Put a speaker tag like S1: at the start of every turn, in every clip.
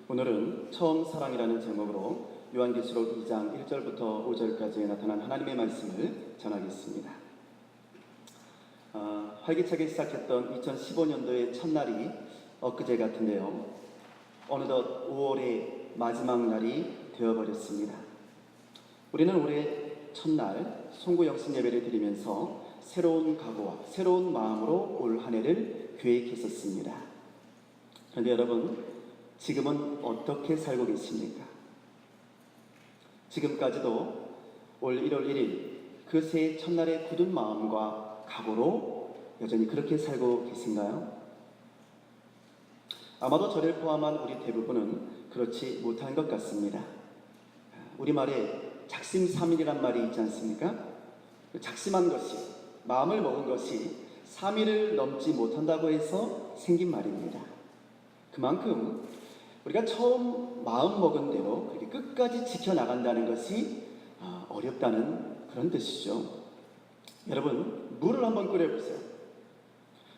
S1: 오늘은 처음 사랑이라는 제목으로 요한계시록 2장 1절부터 5절까지 나타난 하나님의 말씀을 전하겠습니다. 활기차게 시작했던 2015년도의 첫날이 엊그제 같은데요. 어느덧 5월의 마지막 날이 되어버렸습니다. 우리는 올해 첫날 송구영신 예배를 드리면서 새로운 각오와 새로운 마음으로 올 한 해를 계획했었습니다. 그런데 여러분, 지금은 어떻게 살고 계십니까? 지금까지도 올 1월 1일 그 새해 첫날의 굳은 마음과 각오로 여전히 그렇게 살고 계신가요? 아마도 저를 포함한 우리 대부분은 그렇지 못한 것 같습니다. 우리말에 작심삼일이란 말이 있지 않습니까? 작심한 것이, 마음을 먹은 것이 3일을 넘지 못한다고 해서 생긴 말입니다. 그만큼 우리가 처음 마음 먹은 대로 그렇게 끝까지 지켜나간다는 것이 어렵다는 그런 뜻이죠. 여러분, 물을 한번 끓여보세요.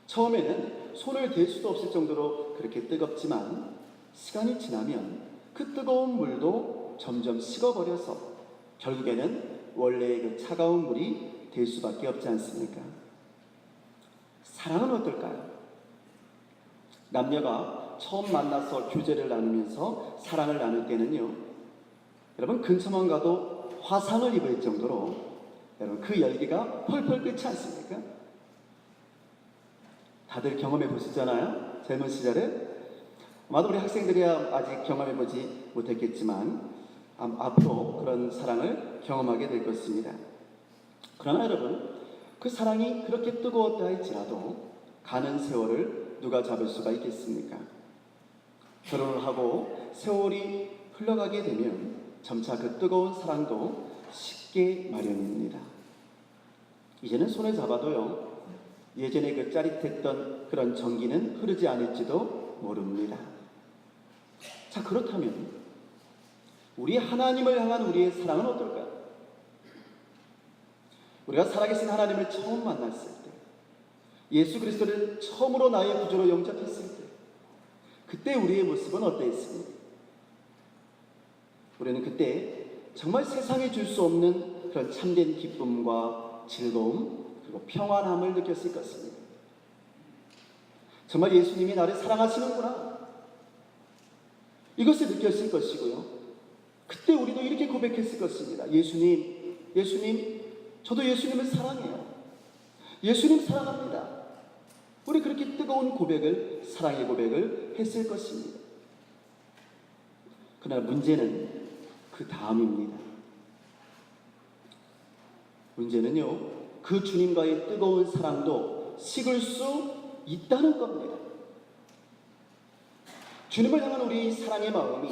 S1: 처음에는 손을 댈 수도 없을 정도로 그렇게 뜨겁지만 시간이 지나면 그 뜨거운 물도 점점 식어버려서 결국에는 원래의 그 차가운 물이 될 수밖에 없지 않습니까? 사랑은 어떨까요? 남녀가 처음 만나서 교제를 나누면서 사랑을 나눌 때는요, 여러분 근처만 가도 화상을 입을 정도로 여러분 그 열기가 펄펄 끓지 않습니까? 다들 경험해 보시잖아요. 젊은 시절에. 아마도 우리 학생들이야 아직 경험해 보지 못했겠지만 앞으로 그런 사랑을 경험하게 될 것입니다. 그러나 여러분, 그 사랑이 그렇게 뜨거웠다 할지라도 가는 세월을 누가 잡을 수가 있겠습니까? 결혼을 하고 세월이 흘러가게 되면 점차 그 뜨거운 사랑도 식게 마련입니다. 이제는 손을 잡아도요, 예전에 그 짜릿했던 그런 정기는 흐르지 않을지도 모릅니다. 자, 그렇다면 우리 하나님을 향한 우리의 사랑은 어떨까요? 우리가 살아계신 하나님을 처음 만났을 때, 예수 그리스도를 처음으로 나의 구주로 영접했을 때, 그때 우리의 모습은 어땠습니까? 우리는 그때 정말 세상에 줄 수 없는 그런 참된 기쁨과 즐거움 그리고 평안함을 느꼈을 것입니다. 정말 예수님이 나를 사랑하시는구나, 이것을 느꼈을 것이고요. 그때 우리도 이렇게 고백했을 것입니다. 예수님, 저도 예수님을 사랑해요. 예수님 사랑합니다. 우리 그렇게 뜨거운 고백을, 사랑의 고백을 했을 것입니다. 그러나 문제는 그 다음입니다. 문제는요, 그 주님과의 뜨거운 사랑도 식을 수 있다는 겁니다. 주님을 향한 우리 사랑의 마음이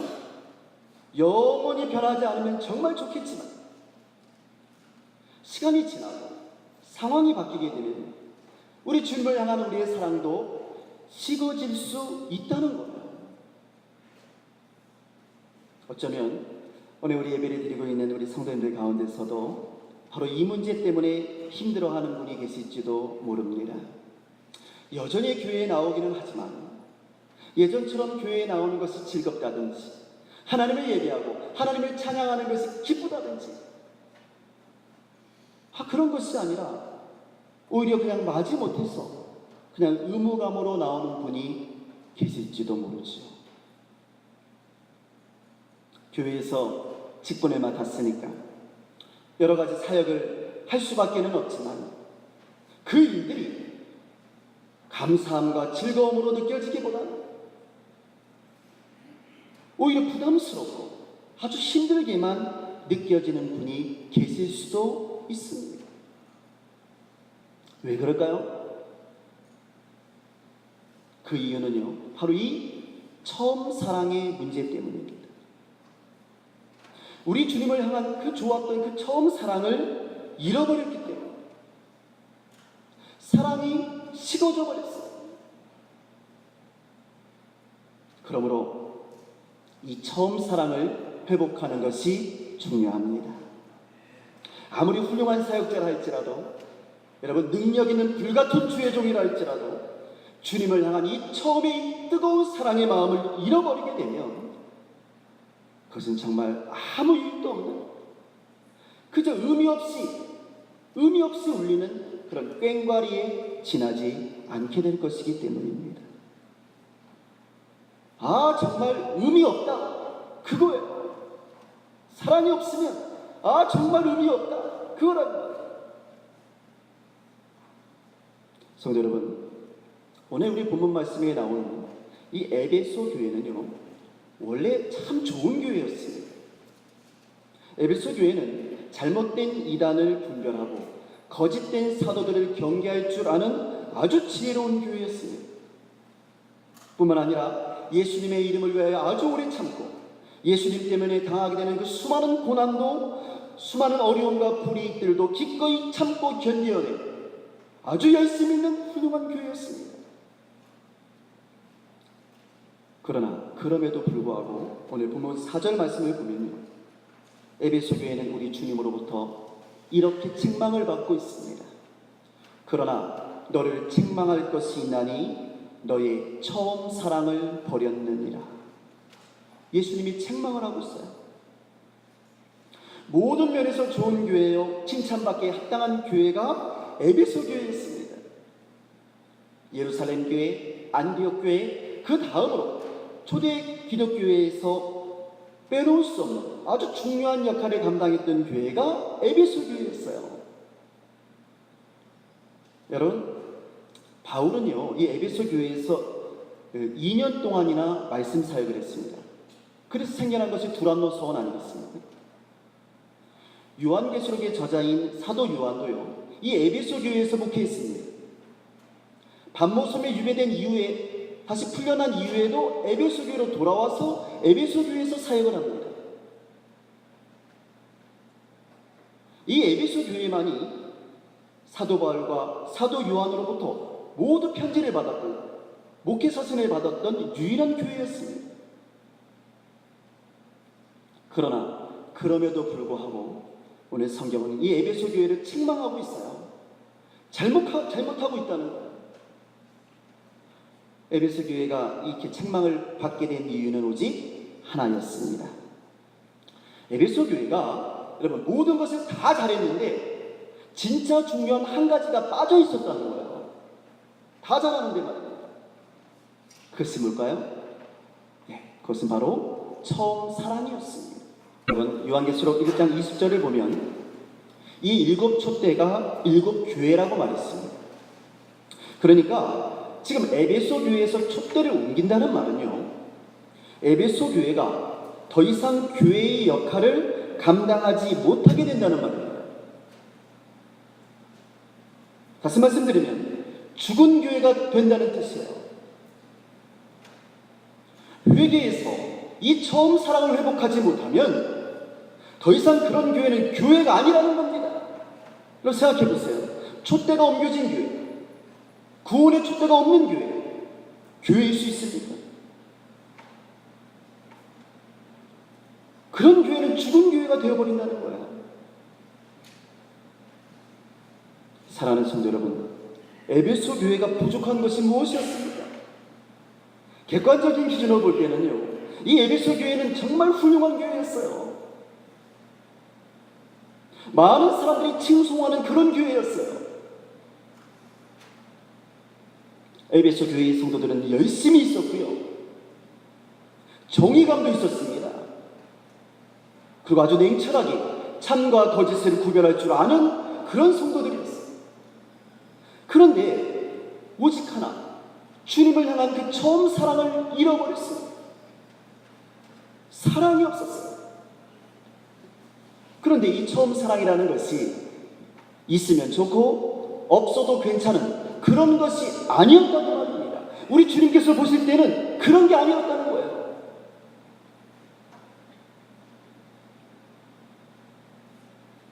S1: 영원히 변하지 않으면 정말 좋겠지만 시간이 지나고 상황이 바뀌게 되면 우리 주님을 향한 우리의 사랑도 식어질 수 있다는 겁니다. 어쩌면 오늘 우리 예배를 드리고 있는 우리 성도님들 가운데서도 바로 이 문제 때문에 힘들어하는 분이 계실지도 모릅니다. 여전히 교회에 나오기는 하지만 예전처럼 교회에 나오는 것이 즐겁다든지, 하나님을 예배하고 하나님을 찬양하는 것이 기쁘다든지, 그런 것이 아니라 오히려 그냥 마지못해서 그냥 의무감으로 나오는 분이 계실지도 모르죠. 교회에서 직분을 맡았으니까 여러 가지 사역을 할 수밖에는 없지만 그 일들이 감사함과 즐거움으로 느껴지기보다는 오히려 부담스럽고 아주 힘들게만 느껴지는 분이 계실 수도 있습니다. 왜 그럴까요? 그 이유는요, 바로 이 처음 사랑의 문제 때문입니다. 우리 주님을 향한 그 좋았던 그 처음 사랑을 잃어버렸기 때문에 사랑이 식어져 버렸어요. 그러므로 이 처음 사랑을 회복하는 것이 중요합니다. 아무리 훌륭한 사역자라 할지라도, 여러분 능력 있는 불같은 주의 종이라 할지라도 주님을 향한 이 처음의 뜨거운 사랑의 마음을 잃어버리게 되면 그것은 정말 아무 이유도 없는, 그저 의미 없이 울리는 그런 꽹과리에 지나지 않게 될 것이기 때문입니다. 아, 정말 의미 없다, 그거예요. 사랑이 없으면 아, 정말 의미 없다, 그거란 말이에요. 성도 여러분, 오늘 우리 본문 말씀에 나오는 이 에베소 교회는요, 원래 참 좋은 교회였습니다. 에베소 교회는 잘못된 이단을 분별하고 거짓된 사도들을 경계할 줄 아는 아주 지혜로운 교회였습니다. 뿐만 아니라 예수님의 이름을 위하여 아주 오래 참고 예수님 때문에 당하게 되는 그 수많은 고난도, 수많은 어려움과 불이익들도 기꺼이 참고 견뎌내 아주 열심히 있는 훌륭한 교회였습니다. 그러나 그럼에도 불구하고 오늘 본문 4절 말씀을 보면요, 에베소 교회는 우리 주님으로부터 이렇게 책망을 받고 있습니다. 그러나 너를 책망할 것이 있나니 너의 처음 사랑을 버렸느니라. 예수님이 책망을 하고 있어요. 모든 면에서 좋은 교회요, 칭찬받기에 합당한 교회가 에베소 교회였습니다. 예루살렘 교회, 안디옥 교회, 그 다음으로 초대 기독교회에서 빼놓을 수 없는 아주 중요한 역할을 감당했던 교회가 에베소 교회였어요. 여러분, 바울은요, 이 에베소 교회에서 2년 동안이나 말씀 사역을 했습니다. 그래서 생겨난 것이 두란노 서원 아니겠습니까? 요한계시록의 저자인 사도 요한도요, 이 에베소 교회에서 목회했습니다. 반모섬에 유배된 이후에 다시 풀려난 이후에도 에베소 교회로 돌아와서 에베소 교회에서 사역을 합니다. 이 에베소 교회만이 사도 바울과 사도 요한으로부터 모두 편지를 받았고 목회 서신을 받았던 유일한 교회였습니다. 그러나 그럼에도 불구하고 오늘 성경은 이 에베소 교회를 책망하고 있어요. 잘못하고 있다는 거예요. 에베소 교회가 이렇게 책망을 받게 된 이유는 오직 하나였습니다. 에베소 교회가 여러분 모든 것을 다 잘했는데 진짜 중요한 한 가지가 빠져 있었다는 거예요. 다 잘하는데 말입니다. 그것이 뭘까요? 그것은 바로 처음 사랑이었습니다. 여러분, 요한계시록 1장 20절을 보면 이 7 촛대가 7 교회라고 말했습니다. 그러니까 지금 에베소 교회에서 촛대를 옮긴다는 말은요, 에베소 교회가 더 이상 교회의 역할을 감당하지 못하게 된다는 말입니다. 다시 말씀드리면 죽은 교회가 된다는 뜻이에요. 회개에서 이 처음 사랑을 회복하지 못하면 더 이상 그런 교회는 교회가 아니라는 겁니다. 그럼 생각해 보세요. 촛대가 옮겨진 교회, 구원의 촛대가 없는 교회, 교회일 수 있습니까? 그런 교회는 죽은 교회가 되어버린다는 거예요. 사랑하는 성도 여러분, 에베소 교회가 부족한 것이 무엇이었습니까? 객관적인 기준으로 볼 때는요, 이 에베소 교회는 정말 훌륭한 교회였어요. 많은 사람들이 칭송하는 그런 교회였어요. 에베소 교회의 성도들은 열심히 있었고요, 정의감도 있었습니다. 그리고 아주 냉철하게 참과 거짓을 구별할 줄 아는 그런 성도들이었어요. 그런데 오직 하나, 주님을 향한 그 처음 사랑을 잃어버렸습니다. 사랑이 없었어요. 그런데 이 처음 사랑이라는 것이 있으면 좋고 없어도 괜찮은 그런 것이 아니었다는 말입니다. 우리 주님께서 보실 때는 그런 게 아니었다는 거예요.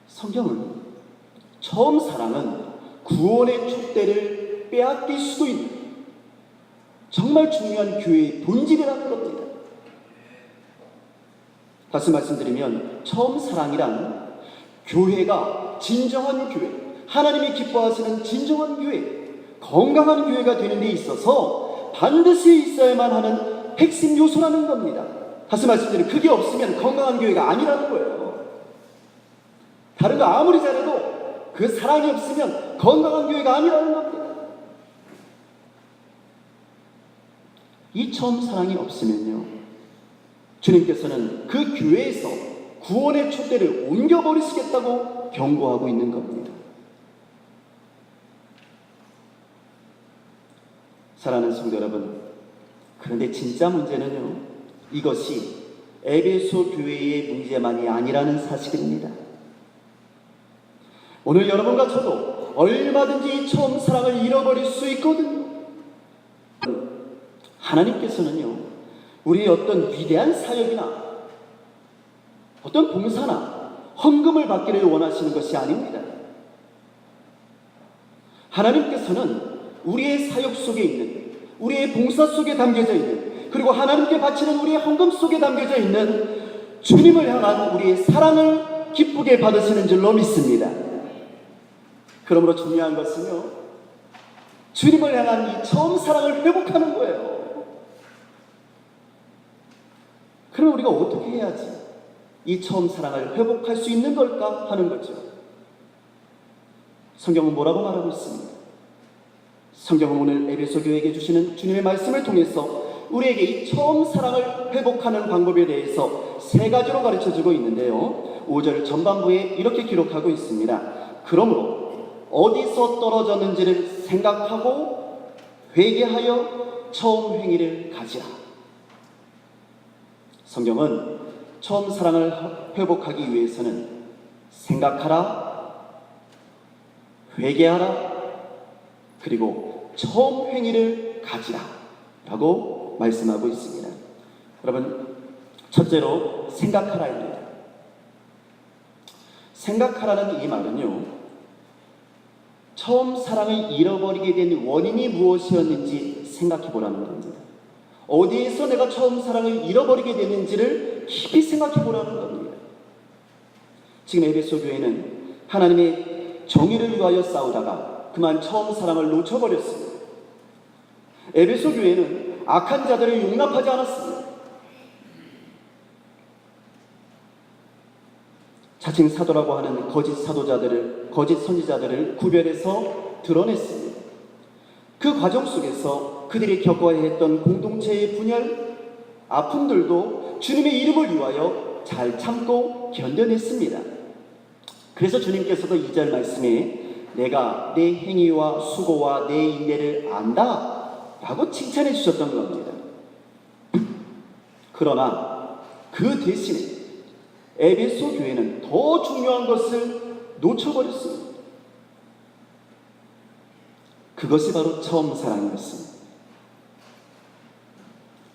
S1: 성경은 처음 사랑은 구원의 촛대를 빼앗길 수도 있는 정말 중요한 교회의 본질이라는 겁니다. 다시 말씀드리면 처음 사랑이란 교회가 진정한 교회, 하나님이 기뻐하시는 진정한 교회, 건강한 교회가 되는 데 있어서 반드시 있어야만 하는 핵심 요소라는 겁니다. 다시 말씀드리면 그게 없으면 건강한 교회가 아니라는 거예요. 다른 거 아무리 잘해도 그 사랑이 없으면 건강한 교회가 아니라는 겁니다. 이 처음 사랑이 없으면요, 주님께서는 그 교회에서 구원의 촛대를 옮겨버리시겠다고 경고하고 있는 겁니다. 사랑하는 성도 여러분, 그런데 진짜 문제는요, 이것이 에베소 교회의 문제만이 아니라는 사실입니다. 오늘 여러분과 저도 얼마든지 처음 사랑을 잃어버릴 수 있거든요. 하나님께서는요, 우리의 어떤 위대한 사역이나 어떤 봉사나 헌금을 받기를 원하시는 것이 아닙니다. 하나님께서는 우리의 사역 속에 있는, 우리의 봉사 속에 담겨져 있는, 그리고 하나님께 바치는 우리의 헌금 속에 담겨져 있는 주님을 향한 우리의 사랑을 기쁘게 받으시는 줄로 믿습니다. 그러므로 중요한 것은요, 주님을 향한 이 처음 사랑을 회복하는 거예요. 그럼 우리가 어떻게 해야지 이 처음 사랑을 회복할 수 있는 걸까 하는 거죠. 성경은 뭐라고 말하고 있습니다. 성경은 오늘 에베소 교회에게 주시는 주님의 말씀을 통해서 우리에게 이 처음 사랑을 회복하는 방법에 대해서 3가지로 가르쳐주고 있는데요, 5절 전반부에 이렇게 기록하고 있습니다. 그러므로 어디서 떨어졌는지를 생각하고 회개하여 처음 행위를 가지라. 성경은 처음 사랑을 회복하기 위해서는 생각하라, 회개하라, 그리고 처음 행위를 가지라 라고 말씀하고 있습니다. 여러분, 첫째로 생각하라입니다. 생각하라는 이 말은요, 처음 사랑을 잃어버리게 된 원인이 무엇이었는지 생각해 보라는 겁니다. 어디에서 내가 처음 사랑을 잃어버리게 됐는지를 깊이 생각해 보라는 겁니다. 지금 에베소 교회는 하나님의 정의를 위하여 싸우다가 그만 처음 사랑을 놓쳐버렸습니다. 에베소 교회는 악한 자들을 용납하지 않았습니다. 자칭 사도라고 하는 거짓 사도자들을, 거짓 선지자들을 구별해서 드러냈습니다. 그 과정 속에서 그들이 겪어야 했던 공동체의 분열, 아픔들도 주님의 이름을 위하여 잘 참고 견뎌냈습니다. 그래서 주님께서도 2절 말씀에 내가 내 행위와 수고와 내 인내를 안다 라고 칭찬해 주셨던 겁니다. 그러나 그 대신에 에베소 교회는 더 중요한 것을 놓쳐버렸습니다. 그것이 바로 처음 사랑이었습니다.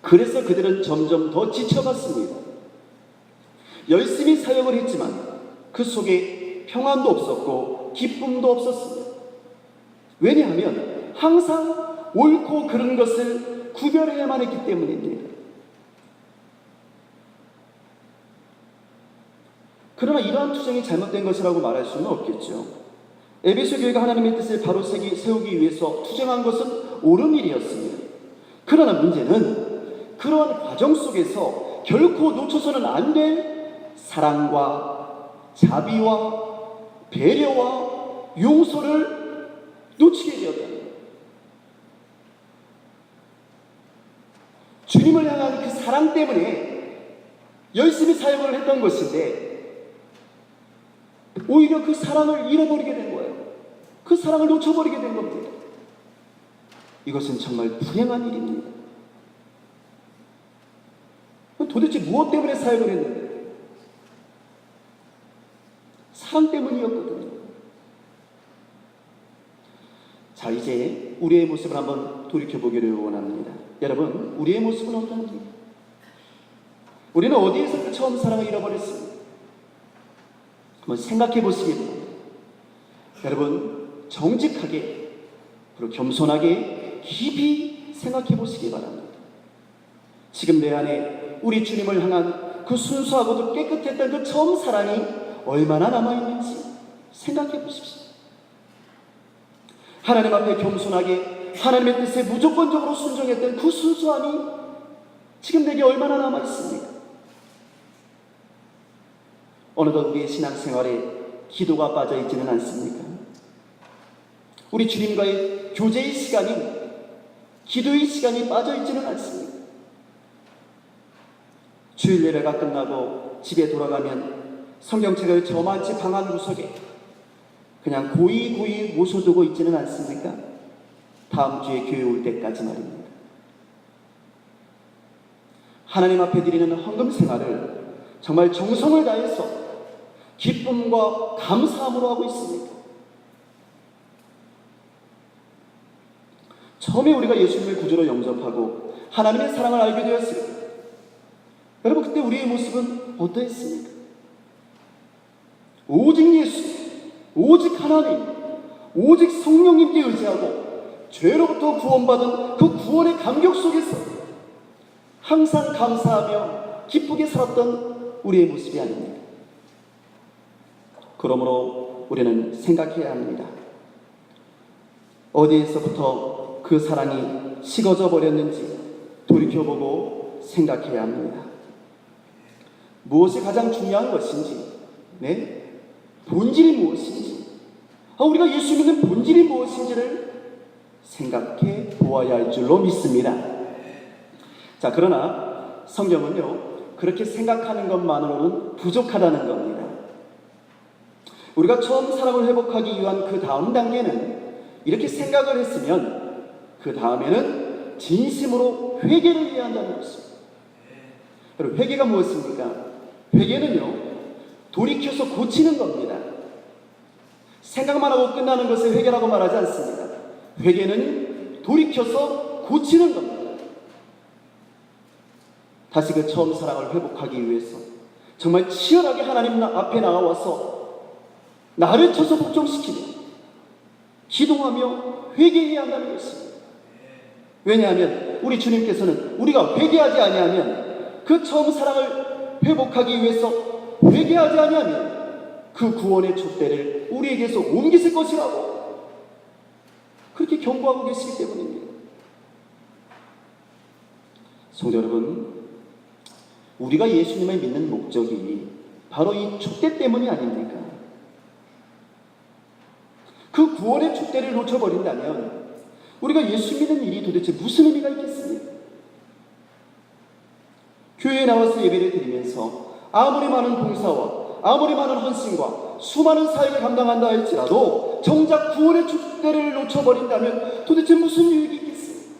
S1: 그래서 그들은 점점 더 지쳐갔습니다. 열심히 사역을 했지만 그 속에 평안도 없었고 기쁨도 없었습니다. 왜냐하면 항상 옳고 그른 것을 구별해야만 했기 때문입니다. 그러나 이러한 투쟁이 잘못된 것이라고 말할 수는 없겠죠. 에베소 교회가 하나님의 뜻을 바로 세우기 위해서 투쟁한 것은 옳은 일이었습니다. 그러나 문제는 그러한 과정 속에서 결코 놓쳐서는 안 될 사랑과 자비와 배려와 용서를 놓치게 되었다는 거예요. 주님을 향한 그 사랑 때문에 열심히 사역을 했던 것인데 오히려 그 사랑을 잃어버리게 된 거예요. 그 사랑을 놓쳐버리게 된 겁니다. 이것은 정말 불행한 일입니다. 도대체 무엇 때문에 사역을 했는데? 사랑 때문이었거든요. 자, 이제 우리의 모습을 한번 돌이켜보기를 원합니다. 여러분, 우리의 모습은 어떤지? 우리는 어디에서 그 처음 사랑을 잃어버렸습니까? 한번 생각해 보시기 바랍니다. 여러분, 정직하게 그리고 겸손하게 깊이 생각해 보시기 바랍니다. 지금 내 안에 우리 주님을 향한 그 순수하고도 깨끗했던 그 처음 사랑이 얼마나 남아있는지 생각해 보십시오. 하나님 앞에 겸손하게 하나님의 뜻에 무조건적으로 순종했던 그 순수함이 지금 내게 얼마나 남아있습니까? 어느덧 우리의 신앙생활에 기도가 빠져 있지는 않습니까? 우리 주님과의 교제의 시간이, 기도의 시간이 빠져 있지는 않습니까? 주일 예배가 끝나고 집에 돌아가면 성경책을 저만치 방 한 구석에 그냥 고이 모셔두고 있지는 않습니까? 다음 주에 교회 올 때까지 말입니다. 하나님 앞에 드리는 헌금 생활을 정말 정성을 다해서 기쁨과 감사함으로 하고 있습니다. 처음에 우리가 예수님을 구주로 영접하고 하나님의 사랑을 알게 되었을 때, 여러분 그때 우리의 모습은 어떠했습니까? 오직 예수, 오직 하나님, 오직 성령님께 의지하고 죄로부터 구원받은 그 구원의 감격 속에서 항상 감사하며 기쁘게 살았던 우리의 모습이 아닙니다. 그러므로 우리는 생각해야 합니다. 어디에서부터 그 사랑이 식어져 버렸는지 돌이켜보고 생각해야 합니다. 무엇이 가장 중요한 것인지, 본질이 무엇인지, 우리가 예수 믿는 본질이 무엇인지를 생각해 보아야 할 줄로 믿습니다. 자, 그러나 성경은요, 그렇게 생각하는 것만으로는 부족하다는 겁니다. 우리가 처음 사랑을 회복하기 위한 그 다음 단계는 이렇게 생각을 했으면 그 다음에는 진심으로 회개를 해야 한다는 것입니다. 여러분, 회개가 무엇입니까? 회개는요, 돌이켜서 고치는 겁니다. 생각만 하고 끝나는 것을 회개라고 말하지 않습니다. 회개는 돌이켜서 고치는 겁니다. 다시 그 처음 사랑을 회복하기 위해서 정말 치열하게 하나님 앞에 나와서 나를 쳐서 복종시키며 기도하며 회개해야 한다는 것입니다. 왜냐하면 우리 주님께서는 우리가 회개하지 아니하면, 그 처음 사랑을 회복하기 위해서 회개하지 아니하면 그 구원의 촛대를 우리에게서 옮기실 것이라고 그렇게 경고하고 계시기 때문입니다. 성도 여러분, 우리가 예수님을 믿는 목적이 바로 이 촛대 때문이 아닙니까? 그 구원의 촛대를 놓쳐버린다면 우리가 예수 믿는 일이 도대체 무슨 의미가 있겠습니까? 교회에 나와서 예배를 드리면서 아무리 많은 봉사와 아무리 많은 헌신과 수많은 사역을 감당한다 할지라도 정작 구원의 촛대를 놓쳐버린다면 도대체 무슨 유익이 있겠습니까?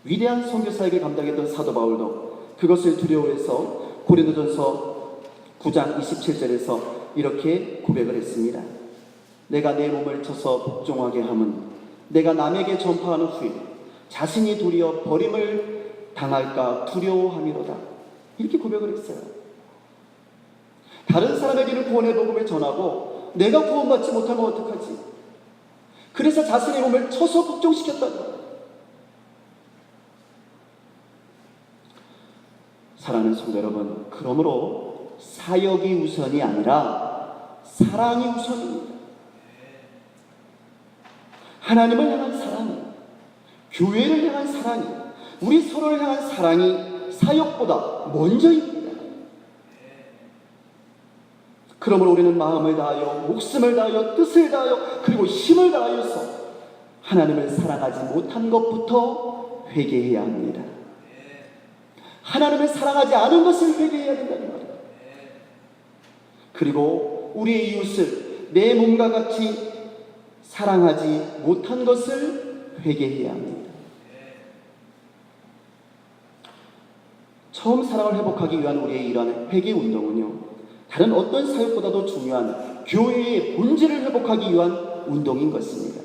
S1: 위대한 선교사역을 감당했던 사도 바울도 그것을 두려워해서 고린도전서 9장 27절에서 이렇게 고백을 했습니다. 내가 내 몸을 쳐서 복종하게 함은 내가 남에게 전파하는 후에 자신이 도리어 버림을 당할까 두려워함이로다. 이렇게 고백을 했어요. 다른 사람에게는 구원의 복음을 전하고 내가 구원받지 못하면 어떡하지? 그래서 자신의 몸을 쳐서 복종시켰다는 거예요. 사랑하는 성도 여러분, 그러므로 사역이 우선이 아니라 사랑이 우선입니다. 하나님을 향한 사랑이, 교회를 향한 사랑이, 우리 서로를 향한 사랑이 사역보다 먼저입니다. 그러므로 우리는 마음을 다하여, 목숨을 다하여, 뜻을 다하여, 그리고 힘을 다하여서 하나님을 사랑하지 못한 것부터 회개해야 합니다. 하나님을 사랑하지 않은 것을 회개해야 된다는 말입니다. 그리고 우리의 이웃을 내 몸과 같이 사랑하지 못한 것을 회개해야 합니다. 처음 사랑을 회복하기 위한 우리의 이러한 회개 운동은요, 다른 어떤 사역보다도 중요한 교회의 본질을 회복하기 위한 운동인 것입니다.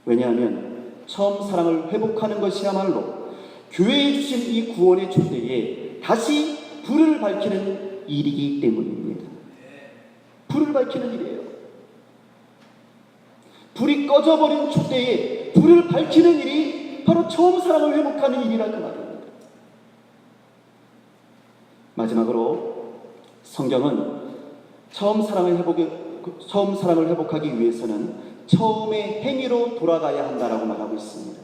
S1: 왜냐하면 처음 사랑을 회복하는 것이야말로 교회에 주신 이 구원의 촛대에 다시 불을 밝히는 일이기 때문입니다. 불을 밝히는 일이에요. 불이 꺼져버린 촛대에 불을 밝히는 일이 바로 처음 사랑을 회복하는 일이라는 말입니다. 마지막으로 성경은 처음 사랑을 회복하기 위해서는 처음의 행위로 돌아가야 한다라고 말하고 있습니다.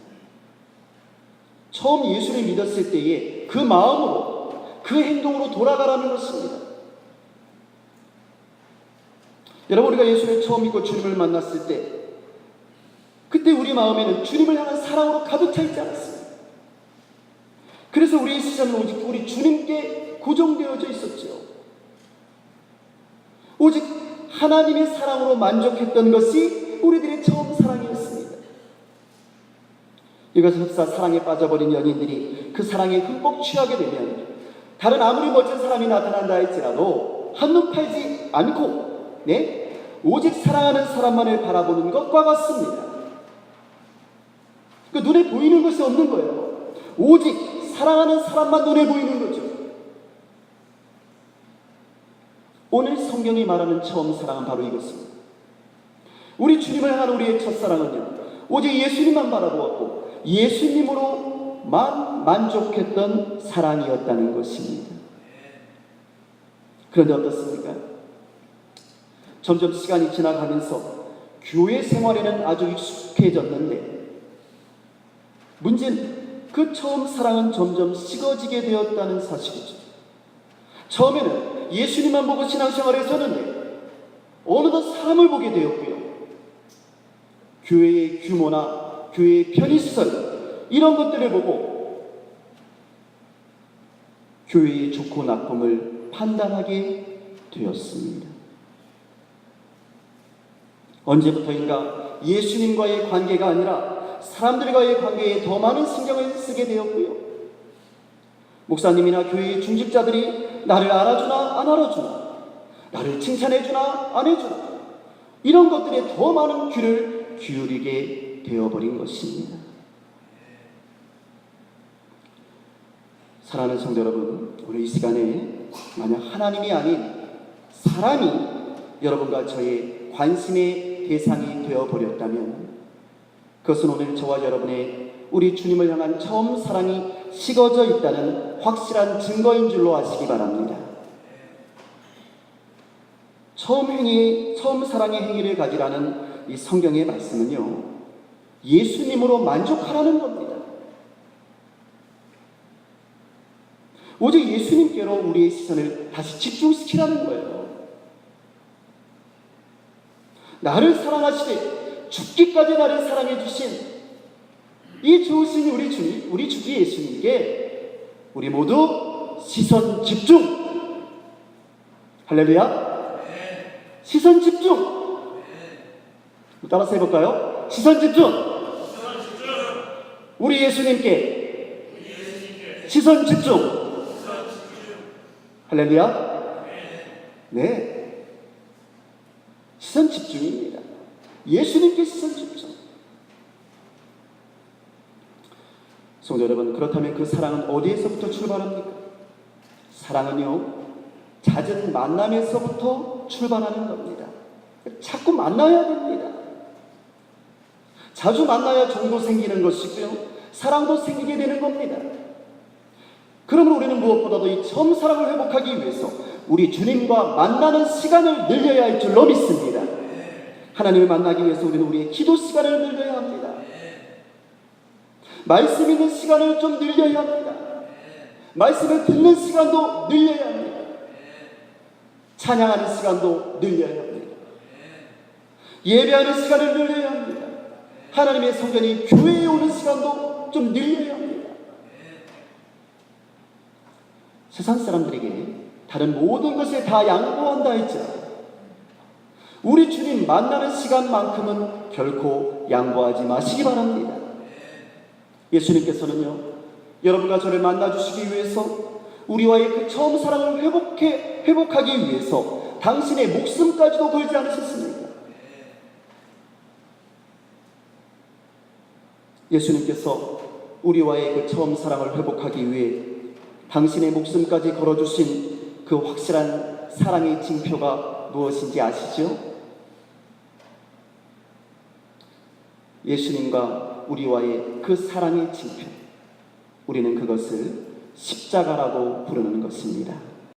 S1: 처음 예수를 믿었을 때에 그 마음으로, 그 행동으로 돌아가라는 것입니다. 여러분, 우리가 예수를 처음 믿고 주님을 만났을 때, 그때 우리 마음에는 주님을 향한 사랑으로 가득 차 있지 않았습니다. 그래서 우리의 시선은 오직 우리 주님께 고정되어져 있었죠. 오직 하나님의 사랑으로 만족했던 것이 우리들의 처음 사랑이었습니다. 이것을 흡사 사랑에 빠져버린 연인들이 그 사랑에 흠뻑 취하게 되면 다른 아무리 멋진 사람이 나타난다 할지라도 한눈 팔지 않고 오직 사랑하는 사람만을 바라보는 것과 같습니다. 그 눈에 보이는 것이 없는 거예요. 오직 사랑하는 사람만 눈에 보이는 거죠. 오늘 성경이 말하는 처음 사랑은 바로 이것입니다. 우리 주님을 향한 우리의 첫사랑은요, 오직 예수님만 바라보았고 예수님으로만 만족했던 사랑이었다는 것입니다. 그런데 어떻습니까? 점점 시간이 지나가면서 교회 생활에는 아주 익숙해졌는데 문제는 그 처음 사랑은 점점 식어지게 되었다는 사실이죠. 처음에는 예수님만 보고 신앙생활을 했었는데 어느덧 사람을 보게 되었고요. 교회의 규모나 교회의 편의시설 이런 것들을 보고 교회의 좋고 나쁨을 판단하게 되었습니다. 언제부터인가 예수님과의 관계가 아니라 사람들과의 관계에 더 많은 신경을 쓰게 되었고요. 목사님이나 교회의 중직자들이 나를 알아주나 안 알아주나, 나를 칭찬해주나 안 해주나, 이런 것들에 더 많은 귀를 기울이게 되어버린 것입니다. 사랑하는 성도 여러분, 우리 이 시간에 만약 하나님이 아닌 사람이 여러분과 저의 관심의 대상이 되어버렸다면 그것은 오늘 저와 여러분의 우리 주님을 향한 처음 사랑이 식어져 있다는 확실한 증거인 줄로 아시기 바랍니다. 처음 사랑의 행위를 가지라는 이 성경의 말씀은요, 예수님으로 만족하라는 겁니다. 오직 예수님께로 우리의 시선을 다시 집중시키라는 거예요. 나를 사랑하시되 죽기까지 나를 사랑해 주신 이 좋으신 우리 주님, 우리 주주 예수님께 우리 모두 시선 집중! 할렐루야! 시선 집중! 따라서 해볼까요? 시선 집중! 우리 예수님께 시선 집중! 할렐루야! 네, 시선 집중입니다. 예수님께 시선 집중. 성도 여러분, 그렇다면 그 사랑은 어디에서부터 출발합니까? 사랑은요, 잦은 만남에서부터 출발하는 겁니다. 자꾸 만나야 됩니다. 자주 만나야 정도 생기는 것이고요, 사랑도 생기게 되는 겁니다. 그러므로 우리는 무엇보다도 이 처음 사랑을 회복하기 위해서 우리 주님과 만나는 시간을 늘려야 할 줄로 믿습니다. 하나님을 만나기 위해서 우리는 우리의 기도 시간을 늘려야 합니다. 말씀 있는 시간을 좀 늘려야 합니다. 말씀을 듣는 시간도 늘려야 합니다. 찬양하는 시간도 늘려야 합니다. 예배하는 시간을 늘려야 합니다. 하나님의 성전이 교회에 오는 시간도 좀 늘려야 합니다. 세상 사람들에게 다른 모든 것에 다 양보한다 했죠. 우리 주님 만나는 시간만큼은 결코 양보하지 마시기 바랍니다. 예수님께서는요, 여러분과 저를 만나주시기 위해서 우리와의 그 처음 사랑을 회복하기 위해서 당신의 목숨까지도 걸지 않으셨습니까? 예수님께서 우리와의 그 처음 사랑을 회복하기 위해 당신의 목숨까지 걸어주신 그 확실한 사랑의 징표가 무엇인지 아시죠? 예수님과 우리와의 그 사랑의 징표, 우리는 그것을 십자가라고 부르는 것입니다.